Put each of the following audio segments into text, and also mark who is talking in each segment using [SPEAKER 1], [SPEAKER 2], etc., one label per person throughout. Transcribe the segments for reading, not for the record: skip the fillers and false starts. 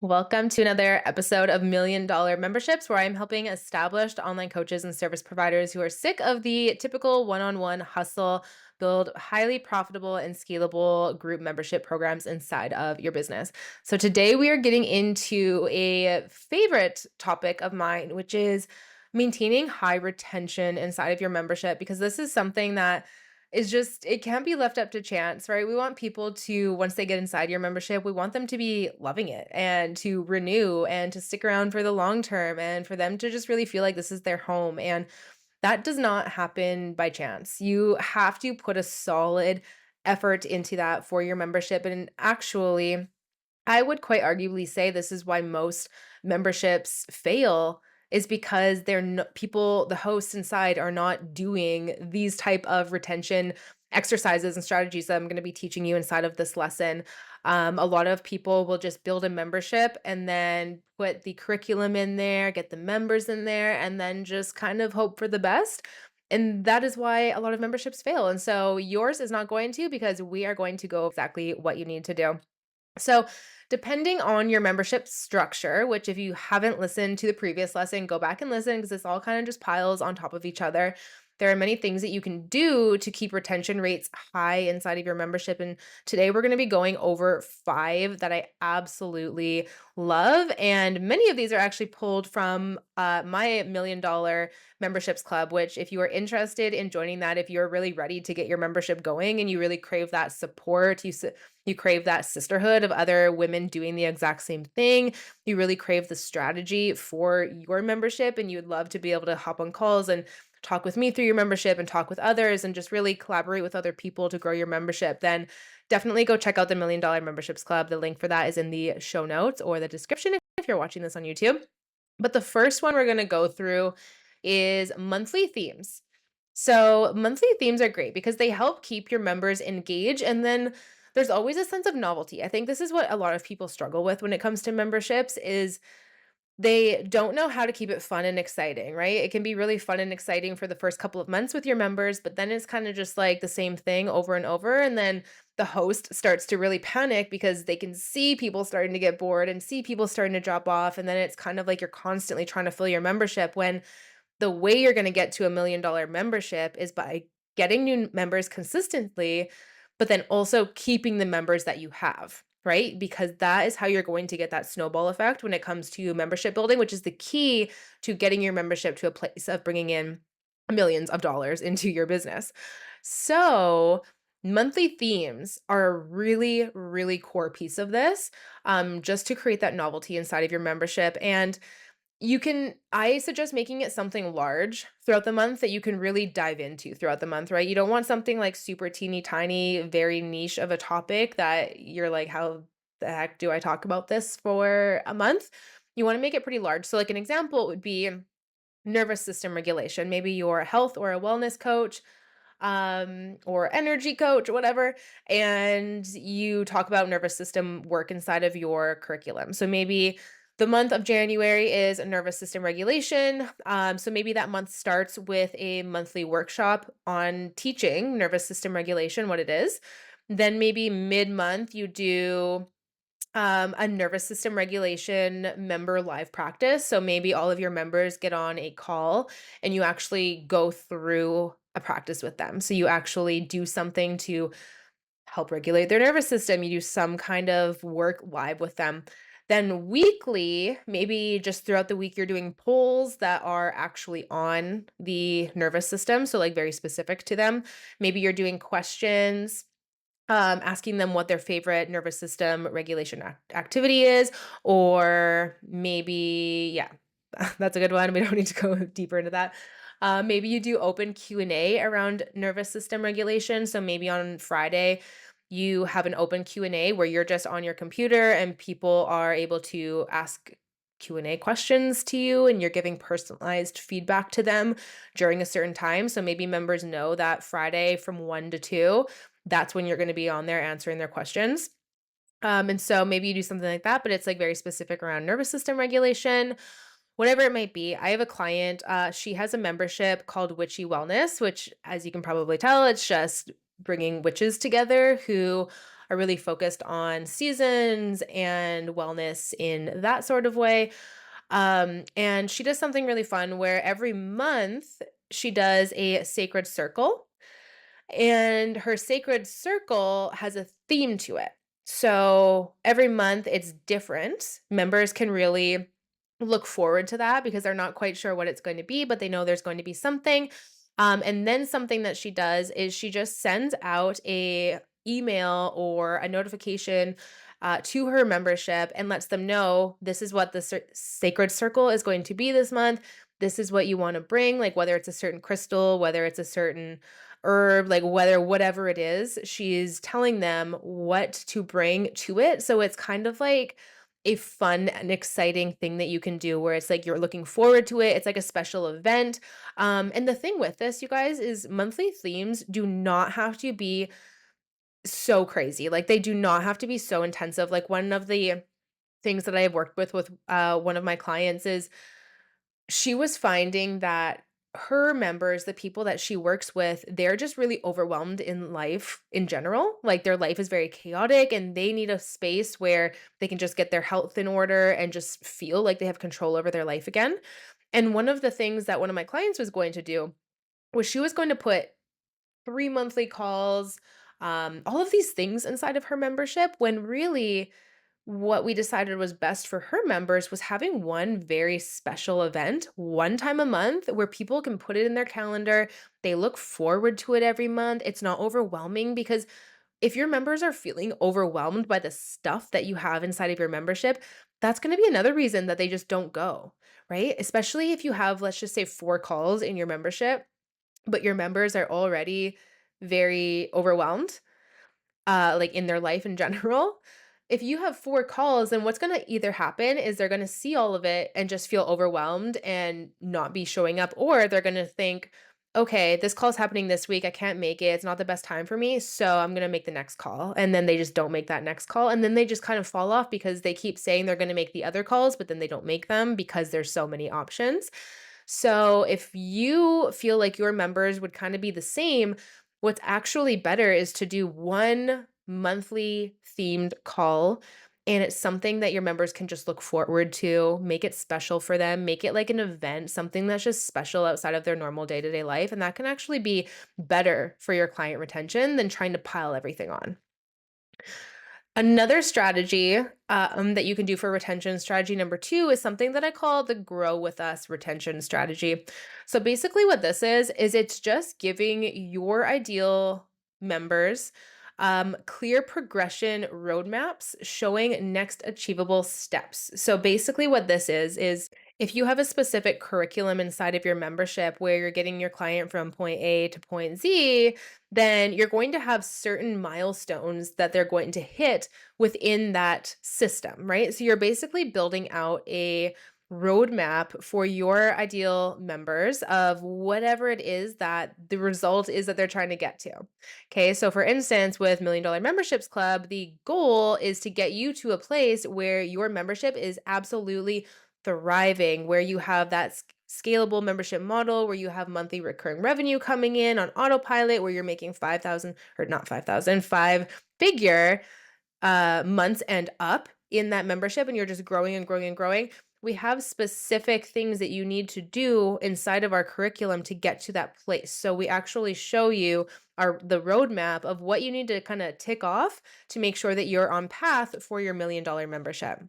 [SPEAKER 1] Welcome to another episode of Million Dollar Memberships, where I'm helping established online coaches and service providers who are sick of the typical one on one hustle build highly profitable and scalable group membership programs inside of your business. So, today we are getting into a favorite topic of mine, which is maintaining high retention inside of your membership, because this is something that it can't be left up to chance, right? We want people to, once they get inside your membership, we want them to be loving it and to renew and to stick around for the long term and for them to just really feel like this is their home. And that does not happen by chance. You have to put a solid effort into that for your membership. And actually, I would quite arguably say this is why most memberships fail, is because they're no, people, the hosts inside are not doing these type of retention exercises and strategies that I'm going to be teaching you inside of this lesson. A lot of people will just build a membership and then put the curriculum in there, get the members in there, and then just kind of hope for the best. And that is why a lot of memberships fail. And so yours is not going to, because we are going to go exactly what you need to do. So, depending on your membership structure, which if you haven't listened to the previous lesson, go back and listen because this all kind of just piles on top of each other. There are many things that you can do to keep retention rates high inside of your membership. And today we're going to be going over 5 that I absolutely love. And many of these are actually pulled from my Million Dollar Memberships Club, which, if you are interested in joining that, if you're really ready to get your membership going and you really crave that support, you crave that sisterhood of other women doing the exact same thing. You really crave the strategy for your membership, and you would love to be able to hop on calls and talk with me through your membership and talk with others and just really collaborate with other people to grow your membership. Then definitely go check out the Million Dollar Memberships Club. The link for that is in the show notes or the description if you're watching this on YouTube. But the first one we're going to go through is monthly themes. So, monthly themes are great because they help keep your members engaged, and then there's always a sense of novelty. I think this is what a lot of people struggle with when it comes to memberships is they don't know how to keep it fun and exciting, right? It can be really fun and exciting for the first couple of months with your members, but then it's kind of just like the same thing over and over. And then the host starts to really panic because they can see people starting to get bored and see people starting to drop off. And then it's kind of like you're constantly trying to fill your membership, when the way you're going to get to $1 million membership is by getting new members consistently, but then also keeping the members that you have, right? Because that is how you're going to get that snowball effect when it comes to membership building, which is the key to getting your membership to a place of bringing in millions of dollars into your business. So, monthly themes are a really, really core piece of this, just to create that novelty inside of your membership. And I suggest making it something large throughout the month that you can really dive into throughout the month, right? You don't want something like super teeny tiny, very niche of a topic that you're like, how the heck do I talk about this for a month? You want to make it pretty large. So, like, an example would be nervous system regulation. Maybe you're a health or a wellness coach, or energy coach, whatever, and you talk about nervous system work inside of your curriculum. So maybe the month of January is nervous system regulation. So maybe that month starts with a monthly workshop on teaching nervous system regulation, what it is. Then maybe mid-month you do a nervous system regulation member live practice. So maybe all of your members get on a call and you actually go through a practice with them. So you actually do something to help regulate their nervous system. You do some kind of work live with them. Then weekly, maybe just throughout the week, you're doing polls that are actually on the nervous system. So, like, very specific to them. Maybe you're doing questions, asking them what their favorite nervous system regulation activity is, or maybe, yeah, that's a good one. We don't need to go deeper into that. Maybe you do open Q&A around nervous system regulation. So maybe on Friday, you have an open Q&A where you're just on your computer and people are able to ask Q&A questions to you, and you're giving personalized feedback to them during a certain time. So maybe members know that Friday from 1 to 2, that's when you're going to be on there answering their questions. And so maybe you do something like that, but it's like very specific around nervous system regulation, whatever it might be. I have a client, she has a membership called Witchy Wellness, which, as you can probably tell, it's just bringing witches together who are really focused on seasons and wellness in that sort of way. And she does something really fun where every month she does a sacred circle, and her sacred circle has a theme to it. So every month it's different. Members can really look forward to that because they're not quite sure what it's going to be, but they know there's going to be something. And then something that she does is she just sends out a email or a notification to her membership and lets them know this is what the sacred circle is going to be this month. This is what you want to bring, like whether it's a certain crystal, whether it's a certain herb, like whether whatever it is, she's telling them what to bring to it. So it's kind of like a fun and exciting thing that you can do where it's like you're looking forward to it. It's like a special event. And the thing with this, you guys, is monthly themes do not have to be so crazy. Like they do not have to be so intensive. Like one of the things that I have worked with one of my clients is she was finding that her members, the people that she works with, they're just really overwhelmed in life in general. Like their life is very chaotic and they need a space where they can just get their health in order and just feel like they have control over their life again. And one of the things that one of my clients was going to do was she was going to put 3 monthly calls, all of these things inside of her membership when really what we decided was best for her members was having one very special event, one time a month, where people can put it in their calendar. They look forward to it every month. It's not overwhelming because if your members are feeling overwhelmed by the stuff that you have inside of your membership, that's going to be another reason that they just don't go, right? Especially if you have, let's just say, 4 calls in your membership, but your members are already very overwhelmed, like in their life in general. If you have 4 calls, then what's gonna either happen is they're gonna see all of it and just feel overwhelmed and not be showing up, or they're gonna think, okay, this call's happening this week. I can't make it. It's not the best time for me. So I'm gonna make the next call. And then they just don't make that next call. And then they just kind of fall off because they keep saying they're gonna make the other calls, but then they don't make them because there's so many options. So if you feel like your members would kind of be the same, what's actually better is to do one monthly themed call. And it's something that your members can just look forward to, make it special for them, make it like an event, something that's just special outside of their normal day to day life. And that can actually be better for your client retention than trying to pile everything on. Another strategy that you can do for retention, strategy number 2, is something that I call the grow with us retention strategy. So basically, what this is it's just giving your ideal members clear progression roadmaps showing next achievable steps. So basically, what this is if you have a specific curriculum inside of your membership where you're getting your client from point A to point Z, then you're going to have certain milestones that they're going to hit within that system, right? So you're basically building out a roadmap for your ideal members of whatever it is that the result is that they're trying to get to. Okay, so for instance, with $1 Million Memberships Club, the goal is to get you to a place where your membership is absolutely thriving, where you have that scalable membership model, where you have monthly recurring revenue coming in on autopilot, where you're making 5,000 or not 5,000, 5 figure months and up in that membership, and you're just growing and growing and growing. We have specific things that you need to do inside of our curriculum to get to that place. So we actually show you the roadmap of what you need to kind of tick off to make sure that you're on path for your $1 million membership.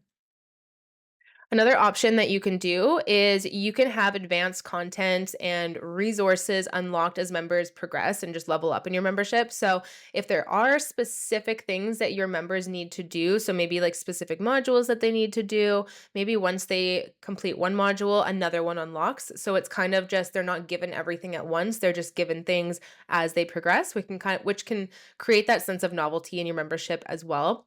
[SPEAKER 1] Another option that you can do is you can have advanced content and resources unlocked as members progress and just level up in your membership. So, if there are specific things that your members need to do, so maybe like specific modules that they need to do, maybe once they complete one module, another one unlocks. So, it's kind of just they're not given everything at once, they're just given things as they progress, which can create that sense of novelty in your membership as well.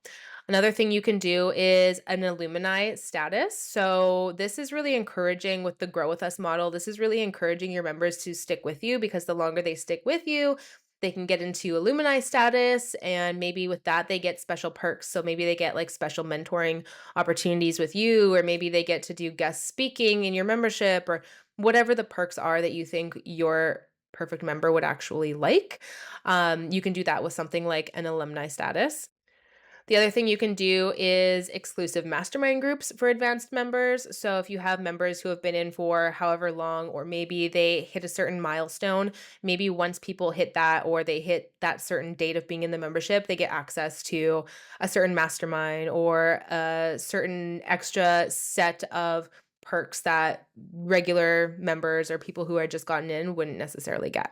[SPEAKER 1] Another thing you can do is an alumni status. So, this is really encouraging with the Grow With Us model. This is really encouraging your members to stick with you because the longer they stick with you, they can get into alumni status. And maybe with that, they get special perks. So, maybe they get like special mentoring opportunities with you, or maybe they get to do guest speaking in your membership, or whatever the perks are that you think your perfect member would actually like. You can do that with something like an alumni status. The other thing you can do is exclusive mastermind groups for advanced members. So if you have members who have been in for however long, or maybe they hit a certain milestone, maybe once people hit that or they hit that certain date of being in the membership, they get access to a certain mastermind or a certain extra set of perks that regular members or people who had just gotten in wouldn't necessarily get.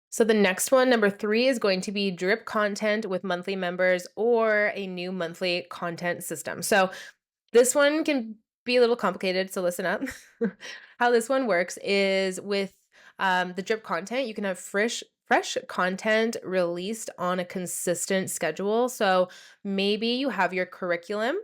[SPEAKER 1] So the next one, number 3, is going to be drip content with monthly members or a new monthly content system. So this one can be a little complicated, so listen up. How this one works is with the drip content, you can have fresh content released on a consistent schedule. So maybe you have your curriculum,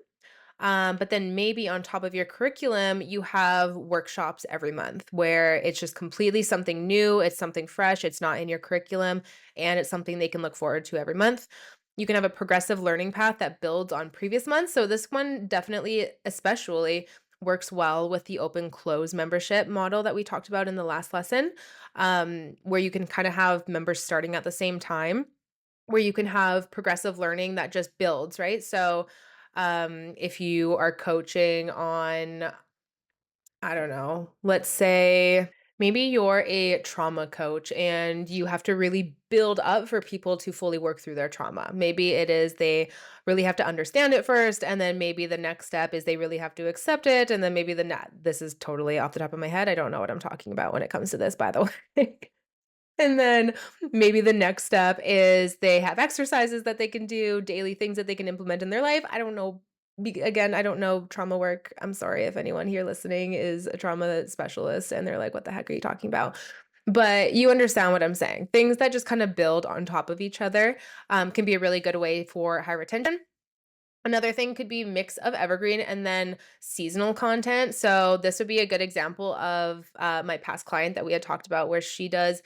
[SPEAKER 1] but then maybe on top of your curriculum, you have workshops every month where it's just completely something new. It's something fresh. It's not in your curriculum, and it's something they can look forward to every month. You can have a progressive learning path that builds on previous months. So this one definitely, especially, works well with the open close membership model that we talked about in the last lesson, where you can kind of have members starting at the same time, where you can have progressive learning that just builds, right? So, if you are coaching on, I don't know, let's say maybe you're a trauma coach and you have to really build up for people to fully work through their trauma. Maybe it is they really have to understand it first, and then maybe the next step is they really have to accept it, and then maybe this is totally off the top of my head. I don't know what I'm talking about when it comes to this, by the way. And then maybe the next step is they have exercises that they can do, daily things that they can implement in their life. I don't know. Again, I don't know trauma work. I'm sorry if anyone here listening is a trauma specialist and they're like, what the heck are you talking about? But you understand what I'm saying. Things that just kind of build on top of each other can be a really good way for high retention. Another thing could be mix of evergreen and then seasonal content. So this would be a good example of my past client that we had talked about, where she does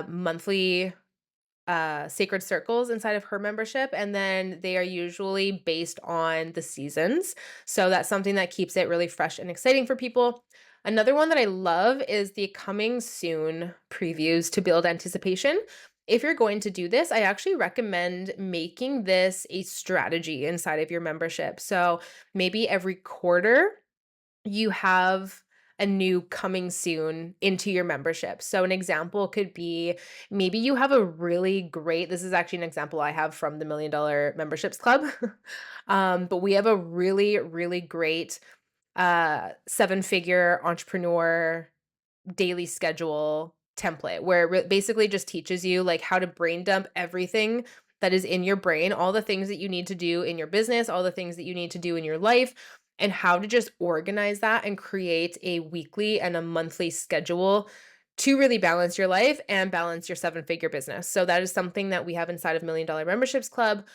[SPEAKER 1] monthly sacred circles inside of her membership, and then they are usually based on the seasons. So that's something that keeps it really fresh and exciting for people. Another one that I love is the coming soon previews to build anticipation. If you're going to do this, I actually recommend making this a strategy inside of your membership. So maybe every quarter you have a new coming soon into your membership. So an example could be, maybe you have a really great, this is actually an example I have from the $1 Million Memberships Club. But we have a really, really great 7-figure entrepreneur daily schedule template where it basically just teaches you like how to brain dump everything that is in your brain, all the things that you need to do in your business, all the things that you need to do in your life, and how to just organize that and create a weekly and a monthly schedule to really balance your life and balance your 7-figure business. So that is something that we have inside of $1 Million Memberships Club.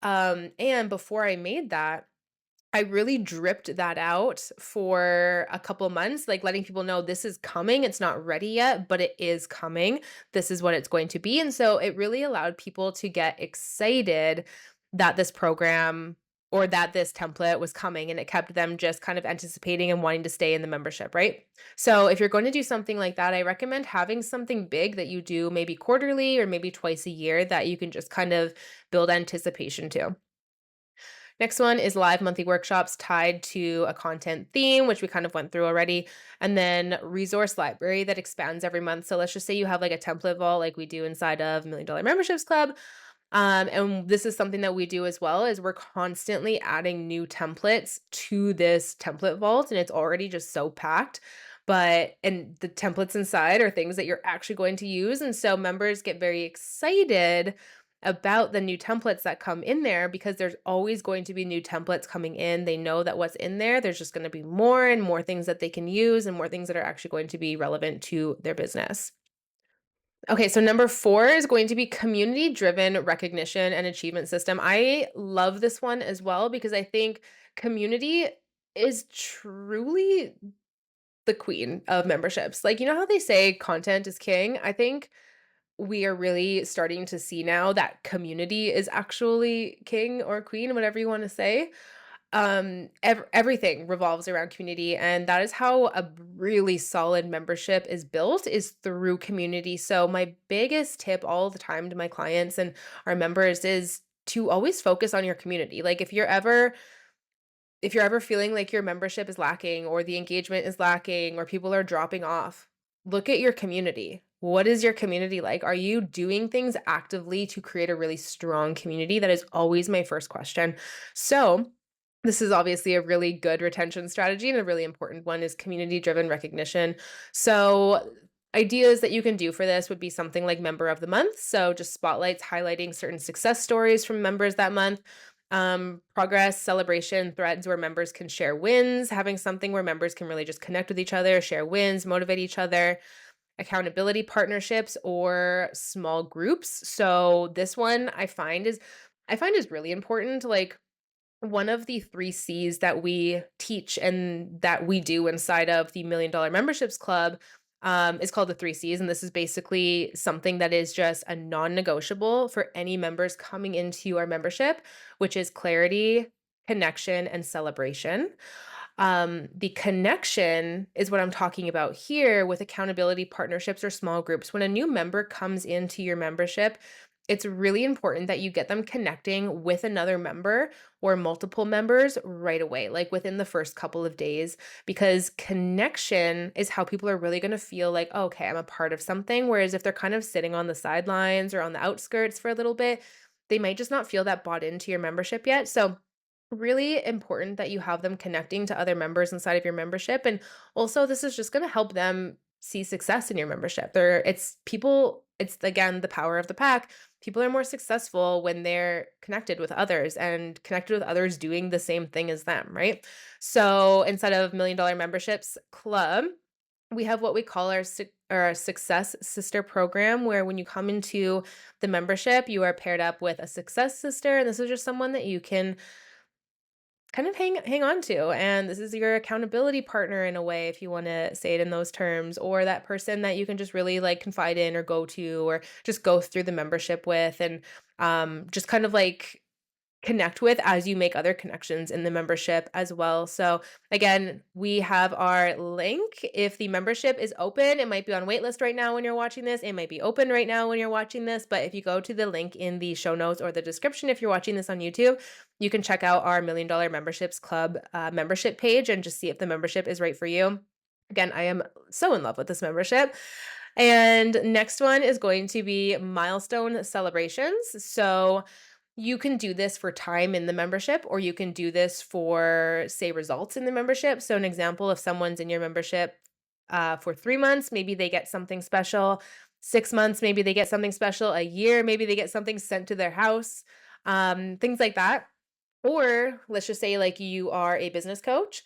[SPEAKER 1] And before I made that, I really dripped that out for a couple months, like letting people know this is coming. It's not ready yet, but it is coming. This is what it's going to be. And so it really allowed people to get excited that this program or that this template was coming, and it kept them just kind of anticipating and wanting to stay in the membership, right? So if you're going to do something like that, I recommend having something big that you do maybe quarterly or maybe twice a year that you can just kind of build anticipation to. Next one is live monthly workshops tied to a content theme, which we kind of went through already. And then resource library that expands every month. So let's just say you have like a template vault like we do inside of $1 Million Memberships Club. And this is something that we do as well, is we're constantly adding new templates to this template vault, and it's already just so packed. And the templates inside are things that you're actually going to use. And so members get very excited about the new templates that come in there because there's always going to be new templates coming in. They know that what's in there, there's just going to be more and more things that they can use and more things that are actually going to be relevant to their business. Okay, so number 4 is going to be community driven recognition and achievement system. I love this one as well because I think community is truly the queen of memberships. Like, you know how they say content is king? I think we are really starting to see now that community is actually king or queen, whatever you want to say. Everything revolves around community, and that is how a really solid membership is built, is through community. So my biggest tip all the time to my clients and our members is to always focus on your community. Like if you're ever feeling like your membership is lacking or the engagement is lacking or people are dropping off, look at your community. What is your community like? Are you doing things actively to create a really strong community? That is always my first question. So, this is obviously a really good retention strategy, and a really important one is community driven recognition. So, ideas that you can do for this would be something like member of the month. So, just spotlights highlighting certain success stories from members that month. Progress celebration threads where members can share wins, having something where members can really just connect with each other, share wins, motivate each other, accountability partnerships or small groups. So this one I find is really important. Like one of the 3 C's that we teach and that we do inside of the $1,000,000 Memberships Club, is called the 3 C's, and this is basically something that is just a non-negotiable for any members coming into our membership, which is clarity, connection, and celebration. The connection is what I'm talking about here with accountability partnerships or small groups. When a new member comes into your membership, it's really important that you get them connecting with another member or multiple members right away, like within the first couple of days, because connection is how people are really going to feel like, oh, okay, I'm a part of something. Whereas if they're kind of sitting on the sidelines or on the outskirts for a little bit, they might just not feel that bought into your membership yet. So, really important that you have them connecting to other members inside of your membership. And also, this is just going to help them see success in your membership. It's again the power of the pack. People are more successful when they're connected with others and connected with others doing the same thing as them, right? So instead of $1,000,000 Memberships Club, we have what we call our Success Sister program, where when you come into the membership, you are paired up with a Success Sister. And this is just someone that you can kind of hang on to, and this is your accountability partner in a way, if you want to say it in those terms, or that person that you can just really like confide in or go to or just go through the membership with, and just kind of like connect with as you make other connections in the membership as well. So again, we have our link. If the membership is open, it might be on waitlist right now when you're watching this. It might be open right now when you're watching this. But if you go to the link in the show notes or the description, if you're watching this on YouTube, you can check out our $1,000,000 Memberships Club membership page and just see if the membership is right for you. Again, I am so in love with this membership. And next one is going to be milestone celebrations. So you can do this for time in the membership, or you can do this for, say, results in the membership. So, an example, if someone's in your membership for 3 months, maybe they get something special. 6 months, maybe they get something special. A year, maybe they get something sent to their house, things like that. Or let's just say like you are a business coach.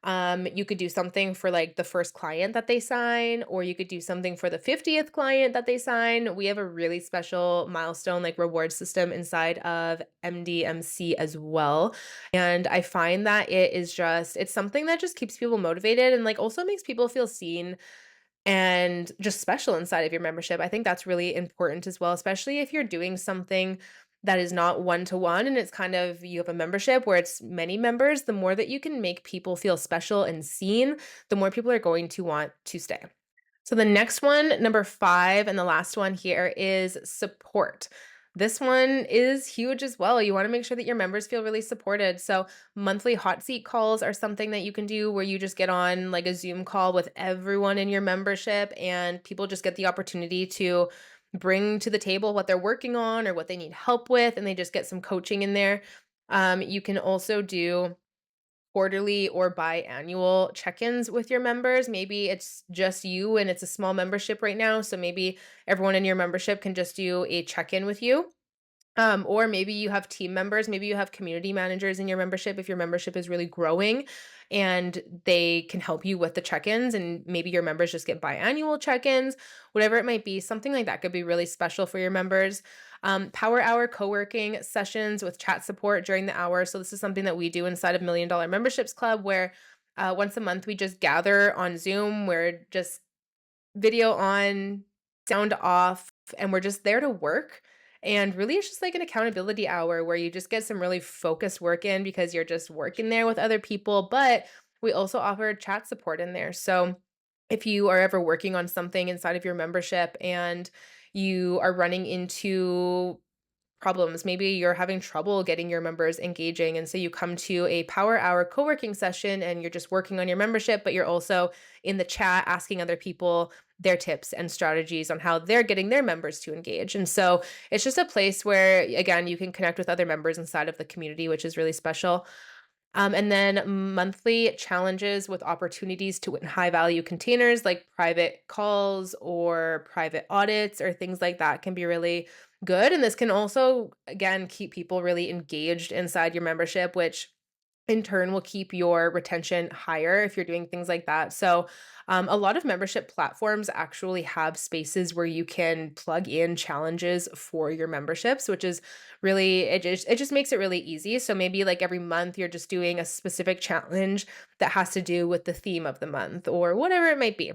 [SPEAKER 1] You could do something for like the first client that they sign, or you could do something for the 50th client that they sign. We have a really special milestone like reward system inside of MDMC as well. And I find that it's something that just keeps people motivated and like also makes people feel seen and just special inside of your membership. I think that's really important as well, especially if you're doing something that is not one to one and it's kind of you have a membership where it's many members. The more that you can make people feel special and seen, the more people are going to want to stay. So the next one, number 5, and the last one here is support. This one is huge as well. You want to make sure that your members feel really supported. So monthly hot seat calls are something that you can do where you just get on like a Zoom call with everyone in your membership and people just get the opportunity to bring to the table what they're working on or what they need help with, and they just get some coaching in there. You can also do quarterly or biannual check-ins with your members. Maybe it's just you and it's a small membership right now. So maybe everyone in your membership can just do a check-in with you. Or maybe you have team members, maybe you have community managers in your membership if your membership is really growing and they can help you with the check-ins, and maybe your members just get biannual check-ins, whatever it might be, something like that could be really special for your members. Power hour co-working sessions with chat support during the hour. So this is something that we do inside of $1,000,000 Memberships Club where once a month we just gather on Zoom. We're just video on, sound off, and we're just there to work. And really, it's just like an accountability hour where you just get some really focused work in because you're just working there with other people. But we also offer chat support in there. So if you are ever working on something inside of your membership and you are running into problems. Maybe you're having trouble getting your members engaging. And so you come to a power hour co working session and you're just working on your membership, but you're also in the chat asking other people their tips and strategies on how they're getting their members to engage. And so it's just a place where, again, you can connect with other members inside of the community, which is really special. And then monthly challenges with opportunities to win high value containers like private calls or private audits or things like that can be really good. And this can also, again, keep people really engaged inside your membership, which in turn will keep your retention higher if you're doing things like that. So, a lot of membership platforms actually have spaces where you can plug in challenges for your memberships, which is really it just makes it really easy. So maybe like every month you're just doing a specific challenge that has to do with the theme of the month or whatever it might be.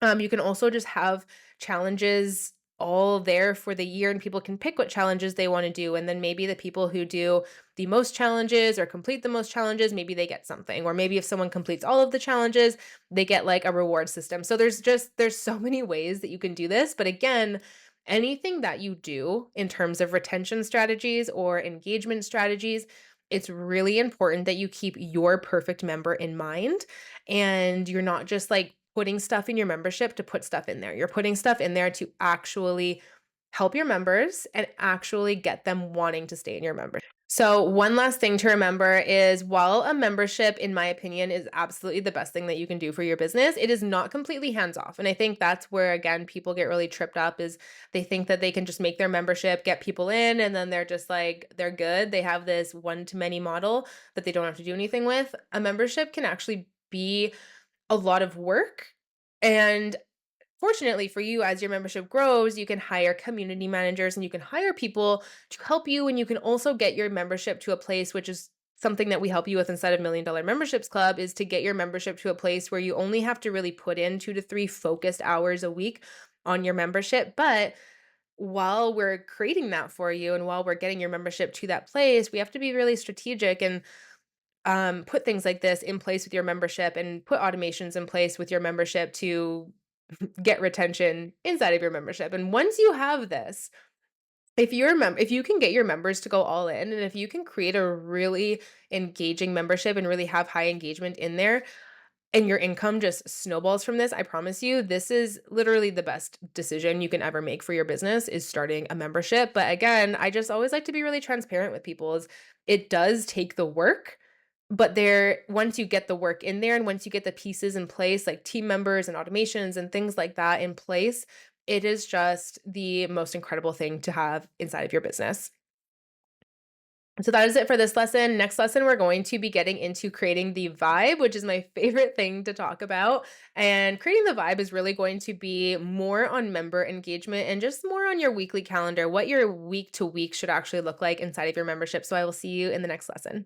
[SPEAKER 1] You can also just have challenges all there for the year, and people can pick what challenges they want to do. And then maybe the people who do the most challenges or complete the most challenges, maybe they get something. Or maybe if someone completes all of the challenges, they get like a reward system. So there's so many ways that you can do this. But again, anything that you do in terms of retention strategies or engagement strategies, it's really important that you keep your perfect member in mind and you're not just like putting stuff in your membership to put stuff in there. You're putting stuff in there to actually help your members and actually get them wanting to stay in your membership. So, one last thing to remember is while a membership, in my opinion, is absolutely the best thing that you can do for your business, it is not completely hands off. And I think that's where, again, people get really tripped up is they think that they can just make their membership, get people in, and then they're just like, they're good. They have this one to many model that they don't have to do anything with. A membership can actually be a lot of work. And fortunately for you, as your membership grows, you can hire community managers and you can hire people to help you. And you can also get your membership to a place, which is something that we help you with inside of $1 Million Memberships Club, is to get your membership to a place where you only have to really put in 2 to 3 focused hours a week on your membership. But while we're creating that for you and while we're getting your membership to that place, we have to be really strategic and put things like this in place with your membership and put automations in place with your membership to get retention inside of your membership. And once you have this, if you can get your members to go all in and if you can create a really engaging membership and really have high engagement in there, and your income just snowballs from this, I promise you, this is literally the best decision you can ever make for your business is starting a membership. But again, I just always like to be really transparent with people is it does take the work, but there once you get the work in there and once you get the pieces in place like team members and automations and things like that in place, it is just the most incredible thing to have inside of your business. So that is it for this lesson. Next lesson, we're going to be getting into creating the vibe, which is my favorite thing to talk about. And creating the vibe is really going to be more on member engagement and just more on your weekly calendar, what your week to week should actually look like inside of your membership. So I will see you in the next lesson.